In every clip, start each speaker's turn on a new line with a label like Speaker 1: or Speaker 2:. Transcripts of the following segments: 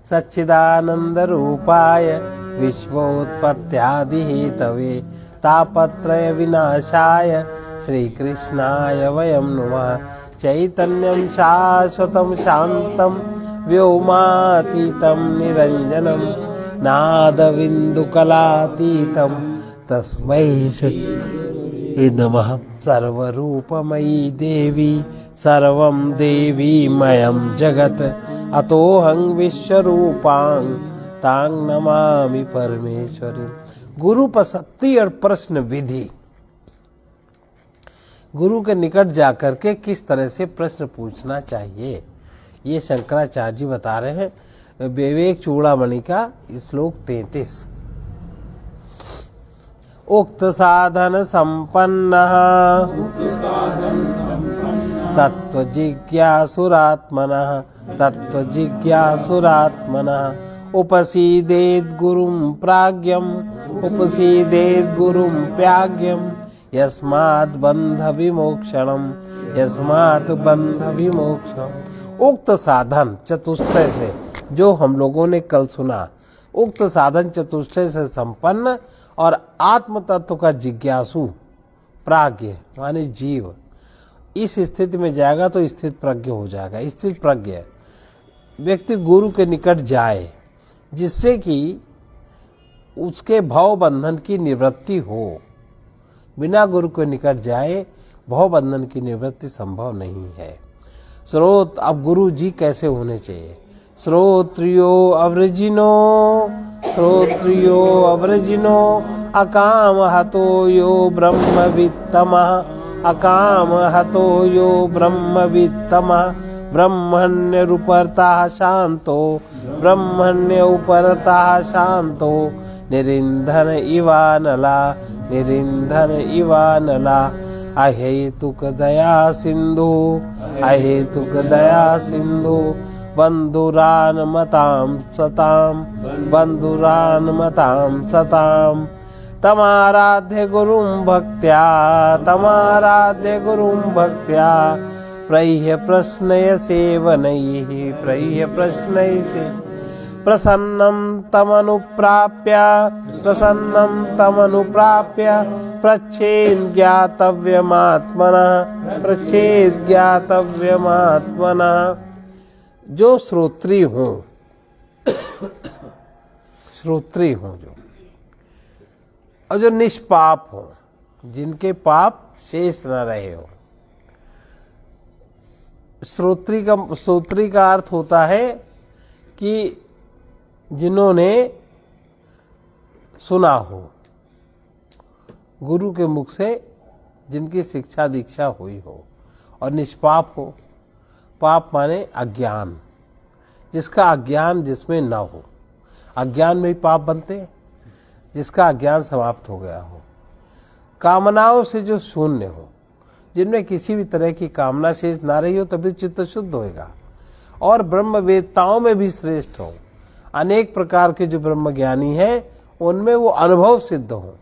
Speaker 1: सच्चिदानंद रूपाय विश्वोत्पत्त्यादि Hathaway तापत्रय विनाशाय श्रीकृष्णाय वयं नुमः। चैतन्यं शाश्वतं शान्तं व्योमातीतं निरञ्जनं नादबिन्दुकलातीतं तस्मै श्री नमः। सर्वरूपमयी देवी सर्वं देवीमयं जगत् अतोऽहं विश्वरूपां तां नमामि परमेश्वरी। गुरु प्रसक्ति और प्रश्न विधि। गुरु के निकट जाकर के किस तरह से प्रश्न पूछना चाहिए, ये शंकराचार्य जी बता रहे हैं विवेक चूड़ामणि का श्लोक 33। उक्त साधन संपन्नः तत्व जिज्ञासुरात्मनः उपसीदेत गुरुं प्राज्ञम् उपसीदेत गुरुं प्राज्ञम् यस्मात् बंध विमोक्षणम्। उक्त साधन चतुष्टय से, जो हम लोगों ने कल सुना, उक्त साधन चतुष्टय से संपन्न और आत्म तत्व का जिज्ञासु प्राज्ञ माने जीव इस स्थिति में जाएगा तो स्थित प्रज्ञ हो जाएगा। स्थित प्रज्ञ व्यक्ति गुरु के निकट जाए जिससे कि उसके भव बंधन की निवृत्ति हो। बिना गुरु के निकट जाए भव बंधन की निवृत्ति संभव नहीं है। स्रोत, अब गुरु जी कैसे होने चाहिए? श्रोत्रियो अवृजिनो अकाम हतो यो ब्रह्मवित्तमः ब्रह्मण्य उपरतः शांतो निरिंधन इवानला अहेतुक दया सिंधु बंधुरान मतां सतां तमाराध्य गुरुं भक्त्या प्रह्य प्रश्नय सेवनैः प्रसन्नं तमनुप्राप्य प्रच्छेद ज्ञातव्यमात्मनः। जो श्रोत्री हो जो, और जो निष्पाप हो, जिनके पाप शेष न रहे हो। श्रोत्री का अर्थ होता है कि जिन्होंने सुना हो, गुरु के मुख से जिनकी शिक्षा दीक्षा हुई हो, और निष्पाप हो। पाप माने अज्ञान, जिसका अज्ञान जिसमें न हो। अज्ञान में ही पाप बनते, जिसका अज्ञान समाप्त हो गया हो। कामनाओं से जो शून्य हो, जिनमें किसी भी तरह की कामना शेष ना रही हो, तभी चित्त शुद्ध होएगा। और ब्रह्मवेत्ताओं में भी श्रेष्ठ हो। अनेक प्रकार के जो ब्रह्म ज्ञानी हैं, उनमें वो अनुभव सिद्ध हो,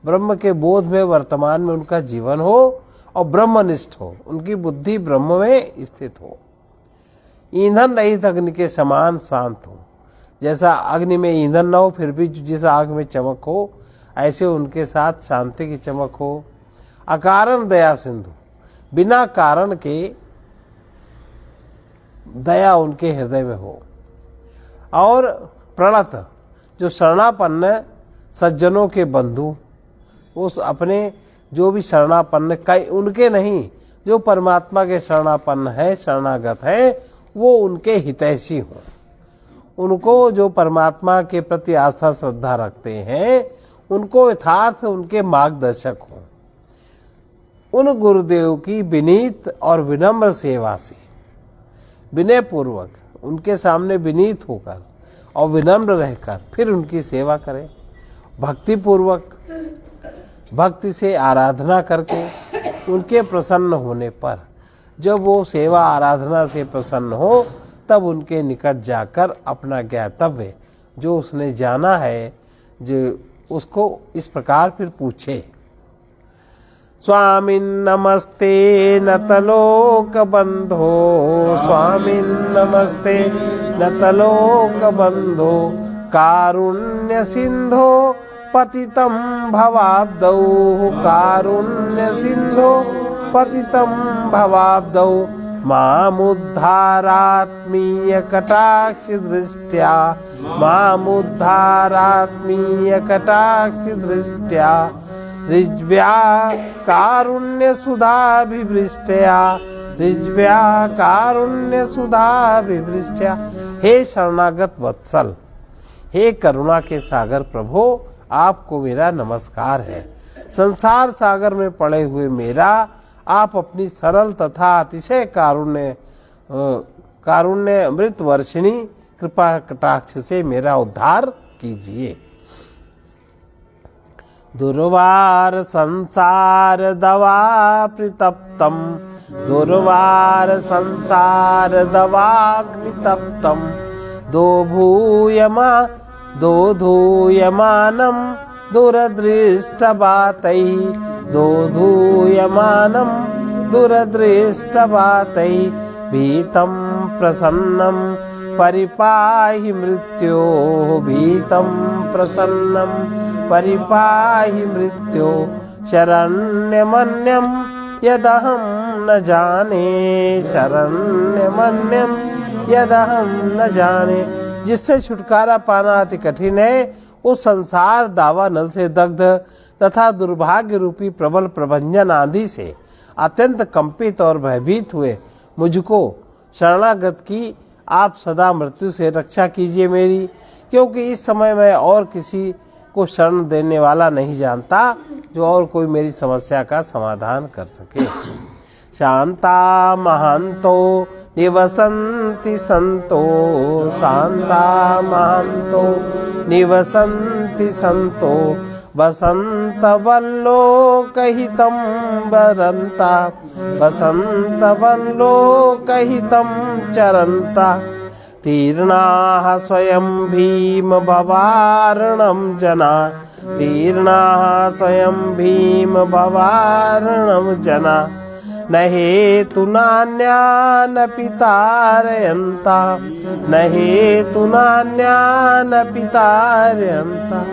Speaker 1: ब्रह्म के बोध में वर्तमान में उनका जीवन हो, और ब्रह्मनिष्ठ हो, उनकी बुद्धि ब्रह्म में स्थित हो। ईंधन रहित अग्नि के समान शांत हो। जैसा अग्नि में ईंधन न हो फिर भी जिस आग में चमक हो, ऐसे उनके साथ शांति की चमक हो। अकारण दया सिंधु, बिना कारण के दया उनके हृदय में हो। और प्रणत, जो शरणापन्न सज्जनों के बंधु, उस अपने जो भी शरणापन्न कई उनके नहीं, जो परमात्मा के शरणापन्न है, शरणागत है, वो उनके हितैषी हो। उनको जो परमात्मा के प्रति आस्था श्रद्धा रखते हैं, उनको यथार्थ उनके मार्गदर्शक हो। उन गुरुदेव की विनीत और विनम्र सेवा से, विनय पूर्वक उनके सामने विनीत होकर और विनम्र रहकर फिर उनकी सेवा करें। भक्ति पूर्वक, भक्ति से आराधना करके उनके प्रसन्न होने पर, जब वो सेवा आराधना से प्रसन्न हो, तब उनके निकट जाकर अपना ज्ञातव्य जो उसने जाना है, जो उसको इस प्रकार फिर पूछे। स्वामिन् नमस्ते नतलोक बंधो, स्वामिन् नमस्ते नतलोक बंधो कारुण्य सिंधो पतितं भवाब्दौ कारुण्य सिंधो पतितं भवाब्दौ मामुद्धारात्मीय कटाक्ष दृष्ट्या मामुद्धारात्मीय कटाक्ष दृष्ट्या ऋज्व्या कारुण्य सुधाभिवृष्ट्या ऋज्व्या कारुण्य सुधाभिवृष्ट्या। हे शरणागत वत्सल, हे करुणा के सागर प्रभु, आपको मेरा नमस्कार है। संसार सागर में पड़े हुए मेरा आप अपनी सरल तथा अतिशय कारुण्य अमृत वर्षिणी कृपा कटाक्ष से मेरा उद्धार कीजिए। दुर्वार संसार दवा प्रतप्तम दुर्वार संसार दवाग्नि तप्तम दो धूयमानं दुरदृष्टबातै दो धूयमानं दुरदृष्टबातै भीतं प्रसन्नं परिपाहि मृत्यो भीतं प्रसन्नं परिपाहि मृत्यो शरण्यमन्यं यदहं न जाने शरण्यमन्यं यदहं न जाने। जिससे छुटकारा पाना अति कठिन है, उस संसार दावा नल से दग्ध तथा दुर्भाग्य रूपी प्रबल प्रभंजन आदि से अत्यंत कंपित और भयभीत हुए मुझको शरणागत की आप सदा मृत्यु से रक्षा कीजिए मेरी, क्योंकि इस समय मैं और किसी को शरण देने वाला नहीं जानता जो और कोई मेरी समस्या का समाधान कर सके। शांता महंतो निवसन्ति संतो शांता महंतो निवसन्ति संतो बसंत वल्लोकहितं वरन्ता बसंत वल्लोकहितं चरन्ता तीर्णाः स्वयं भीम भवार्णं जना तीर्णाः स्वयं भीम भवार्णं जना न हेतु नान्यानपि तारयन्ता न हेतु नान्यानपि तारयन्ता।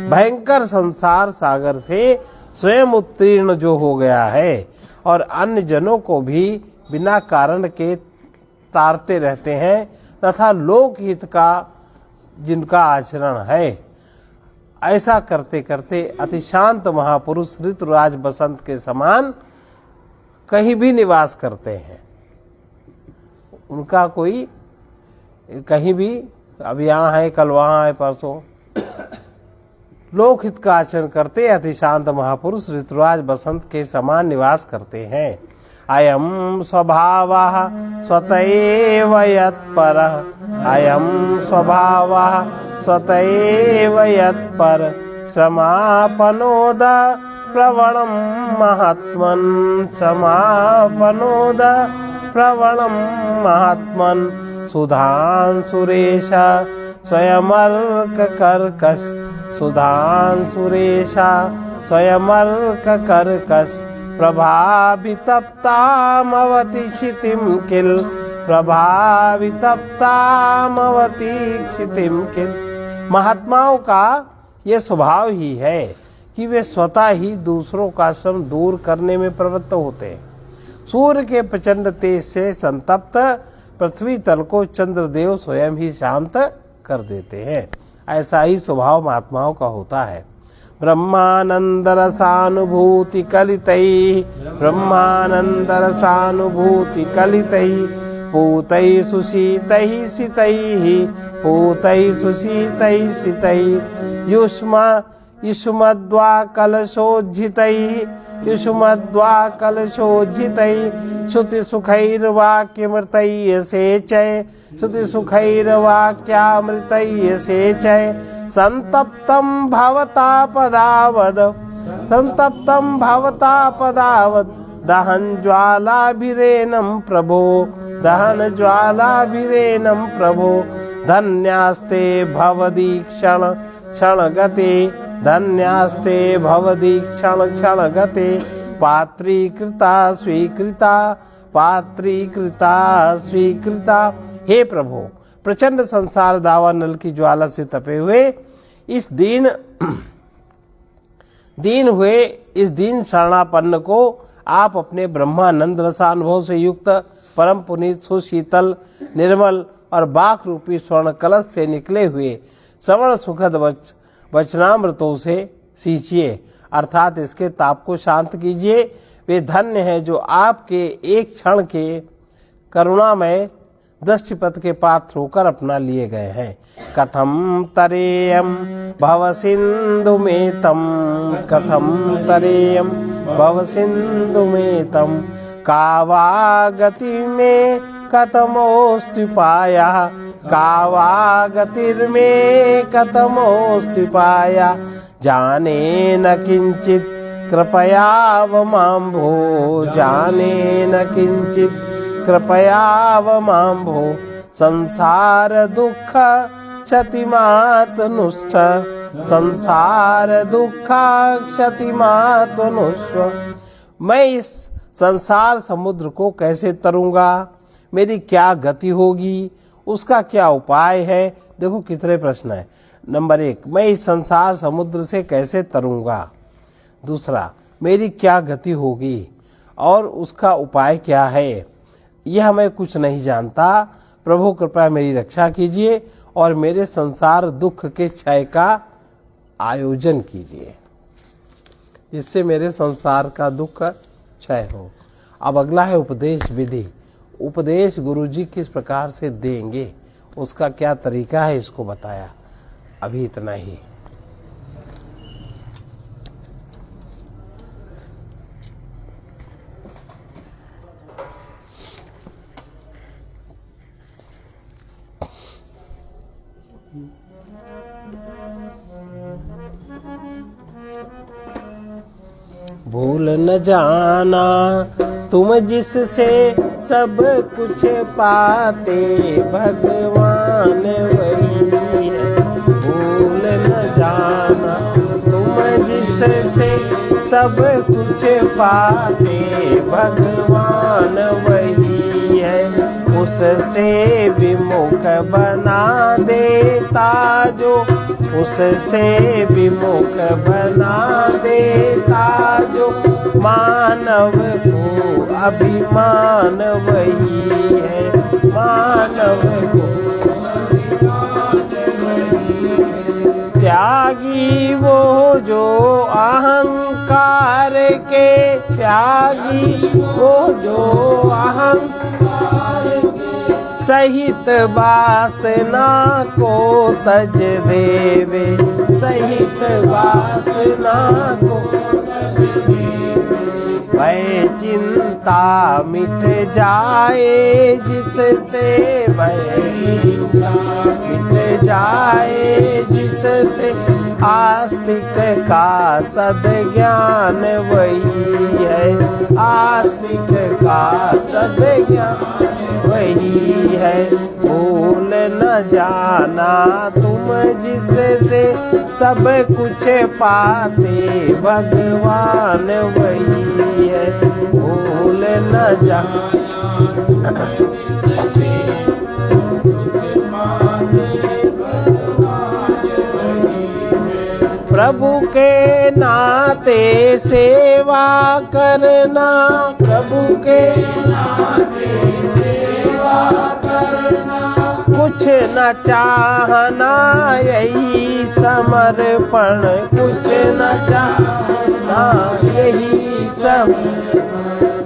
Speaker 1: भयंकर संसार सागर से स्वयं उत्तीर्ण जो हो गया है और अन्य जनों को भी बिना कारण के तारते रहते हैं तथा लोकहित का जिनका आचरण है, ऐसा करते करते अति शांत महापुरुष ऋतुराज बसंत के समान कहीं भी निवास करते हैं। उनका कोई कहीं भी, अब यहाँ है कल वहाँ है परसों, लोकहित का आचरण करते अति शांत महापुरुष ऋतुराज बसंत के समान निवास करते हैं। अयम स्वभावः स्वतएव यत्परः अयम स्वभावः स्वतएव यत्पर समापनोद प्रवणं महात्मन् समापनोद प्रवणं महात्मन् सुधांशुरेश स्वयमल्क कर्कश सुधांशुरेश स्वयमल्क कर्कश प्रभावितप्तामवति क्षितिं किल प्रभावितप्तामवति क्षितिं किल। महात्माओं का ये स्वभाव ही है कि वे स्वतः ही दूसरों का श्रम दूर करने में प्रवृत्त होते हैं। सूर्य के प्रचंड तेज से संतप्त पृथ्वी तल को चंद्रदेव स्वयं ही शांत कर देते हैं। ऐसा ही स्वभाव महात्माओं का होता है। ब्रह्मानंद रसानुभूति कलितैः ब्रह्मानंद रसानुभूति कलितैः पूतैः सुशीतैः सितैः पूतैः सुशीतैः सितैः युष्मद्वा कलशोज्झितैः श्रुतिसुखैर्वाक्यमृतैः सेचय श्रुतिसुखैर्वाक्यामृतैः सेचय संतप्तं भवता पदावद दहन ज्वालाभिरेनं प्रभो दहन ज्वालाभिरेनं प्रभो धन्यास्ते भवदीक्षण क्षणगते धन्यास्ते भवदीक्षण क्षणगते पात्रीकृता स्वीकृता हे प्रभु, प्रचंड संसार दावानल की ज्वाला से तपे हुए इस दीन शरणापन्न को आप अपने ब्रह्मानंद रसानुभव से युक्त परम पुनीत सुशीतल निर्मल और बाक रूपी स्वर्ण कलश से निकले हुए श्रवण सुखद वचनामृतों से सींचिए, अर्थात इसके ताप को शांत कीजिए। वे धन्य हैं जो आपके एक क्षण के करुणामय दृष्टिपथ के पात्र होकर अपना लिए गए हैं। कथम तरेयम भव सिंधु में तम, कथम तरेयम भव सिंधु में तम, कावा गति में कथमोस्तु पाया, कावा गतिर्मे कथमोस्तु पाया, जाने न किंचित कृपयावमाम्भो, जाने न किंचित कृपयावमाम्भो, संसार दुख क्षतिमातनुष्ठ, संसार दुख क्षतिमातनुष्व। मैं इस संसार समुद्र को कैसे तरूंगा, मेरी क्या गति होगी, उसका क्या उपाय है। देखो कितने प्रश्न है। नंबर 1, मैं इस संसार समुद्र से कैसे तरूंगा। दूसरा, मेरी क्या गति होगी और उसका उपाय क्या है। यह मैं कुछ नहीं जानता, प्रभु कृपया मेरी रक्षा कीजिए और मेरे संसार दुख के क्षय का आयोजन कीजिए, जिससे मेरे संसार का दुख क्षय हो। अब अगला है उपदेश विधि। उपदेश गुरुजी किस प्रकार से देंगे, उसका क्या तरीका है, इसको बताया। अभी इतना ही। भूल न जाना तुम जिससे सब कुछ पाते, भगवान वही है। भूल न जाना तुम जिससे सब कुछ पाते, भगवान वही है। उससे विमुख बना देता जो, उससे विमुख बना देता जो, मानव को अभिमान वही है, मानव को त्यागी वो जो अहंकार के, त्यागी वो जो अहंकार सहित वासना को तज देवे, सहित वासना को भय चिंता मिट जाए जिससे, भय चिंता मिट जाए जिससे, आस्तिक का सद्ज्ञान वही है, आस्तिक का सद्ज्ञान वही है। भूल न जाना तुम जिससे सब कुछ पाते, भगवान वही है। भूल न जाना प्रभु के नाते सेवा करना, प्रभु के नाते सेवा करना, कुछ न चाहना यही समर्पण, कुछ न चाहना यही सब,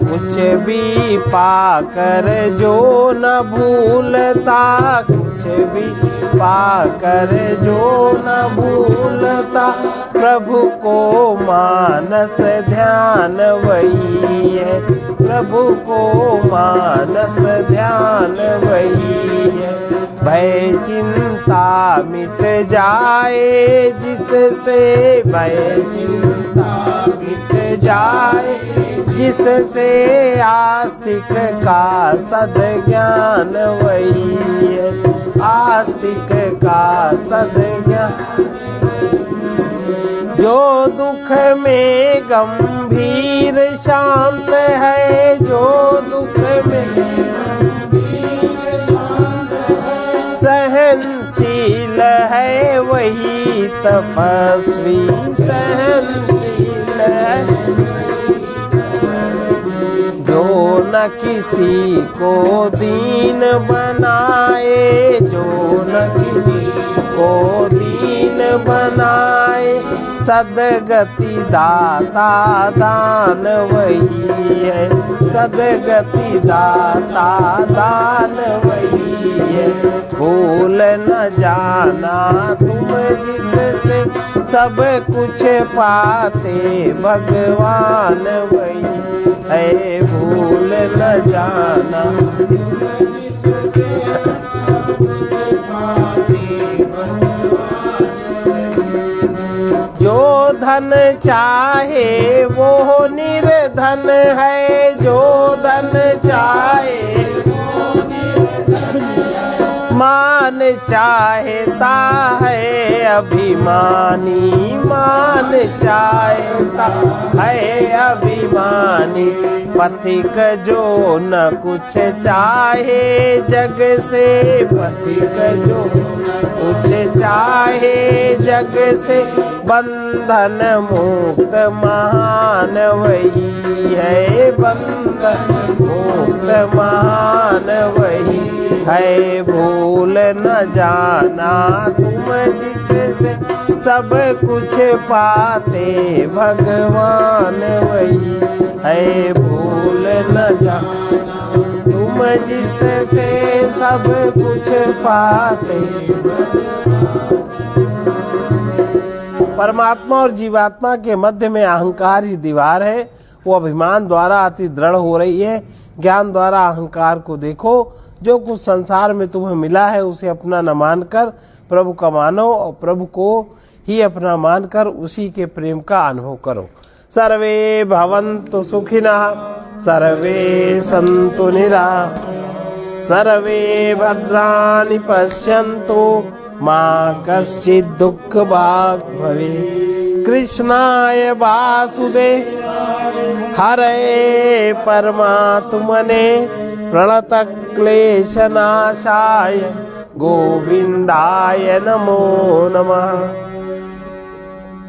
Speaker 1: कुछ भी पाकर जो न भूलता, कुछ भी पाकर जो न भूलता, प्रभु को मानस ध्यान वही है, प्रभु को मानस ध्यान वही है। भय चिंता मिट जाए जिससे, भय चिंता मिट जाए जिससे, आस्तिक का सद्ज्ञान वही है, आस्तिक का सद्ज्ञान। जो दुख में गंभीर शांत है, जो दुख में गंभीर शांत है, सहनशील है वही तपस्वी, सहनशील है जो न किसी को दीन बनाए, जो न किसी को दीन बनाए। सदगति दाता दान वही है, सदगति दाता दान वही है। भूल न जाना तुम जिससे सब कुछ पाते, भगवान वही है। भूल न जाना जो धन चाहे वो निर्धन है, जो धन चाहे मान चाहता है अभिमानी, मान चाहता है अभिमानी। पथिक जो न कुछ चाहे जग से, पथिक जो कुछ चाहे जग से, बंधन मुक्त महान वही है, बंधन मुक्त महान वही है। भूल न जाना तुम जिससे सब कुछ पाते, भगवान वही है। भूल न जाना तुम जिससे सब कुछ पाते। परमात्मा और जीवात्मा के मध्य में अहंकार ही दीवार है। वो अभिमान द्वारा अति दृढ़ हो रही है। ज्ञान द्वारा अहंकार को देखो। जो कुछ संसार में तुम्हें मिला है उसे अपना न मानकर प्रभु का मानो और प्रभु को ही अपना मानकर उसी के प्रेम का अनुभव करो। सर्वे भवन्तु सुखिनः, सर्वे सन्तु निरामयाः, सर्वे भद्राणि पश्यन्तु मा कश्चित् दुःखभाग् भवेत्। कृष्णाय वासुदेवाय हरे परमात्मने प्रणतक्लेशनाशाय गोविन्दाय नमो नमः।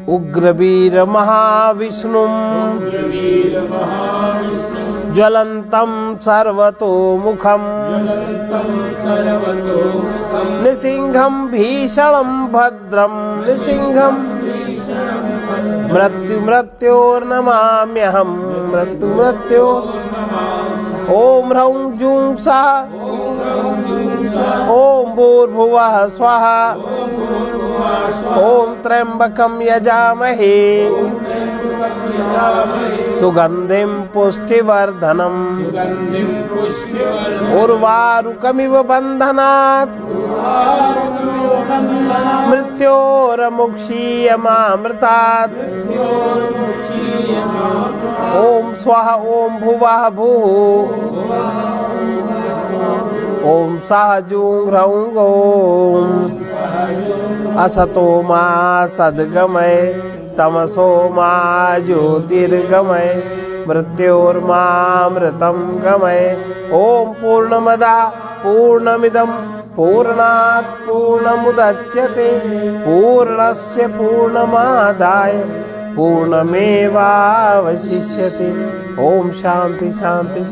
Speaker 1: उग्रवीर महाविष्णुं ज्वलन्तं सर्वतोमुखं नृसिंहं भीषणं भद्रं नृसिंहं मृत्योर्नमाम्यहं मृत्यो। ओम ह्रौं जूं सः ओम भूर्भुवः स्वः ओम त्र्यंबकं यजामहे सुगंधिं पुष्टिवर्धनम् उर्वारुकमिव बन्धनात् मृत्योर्मुक्षीयमामृतात्। ओम स्वः ओम भुवः भूः ओम सः जूं ह्रौं गों। असतो मा सद्गमय तमसो मा ज्योतिर्गमय मृत्योर्मामृतं गमय। ओम पूर्णमदा पूर्णमिदं पूर्णात् पूर्णमुदच्यते पूर्णस्य पूर्णमादाय पूर्णमेवावशिष्यते। ओम शांति शांति।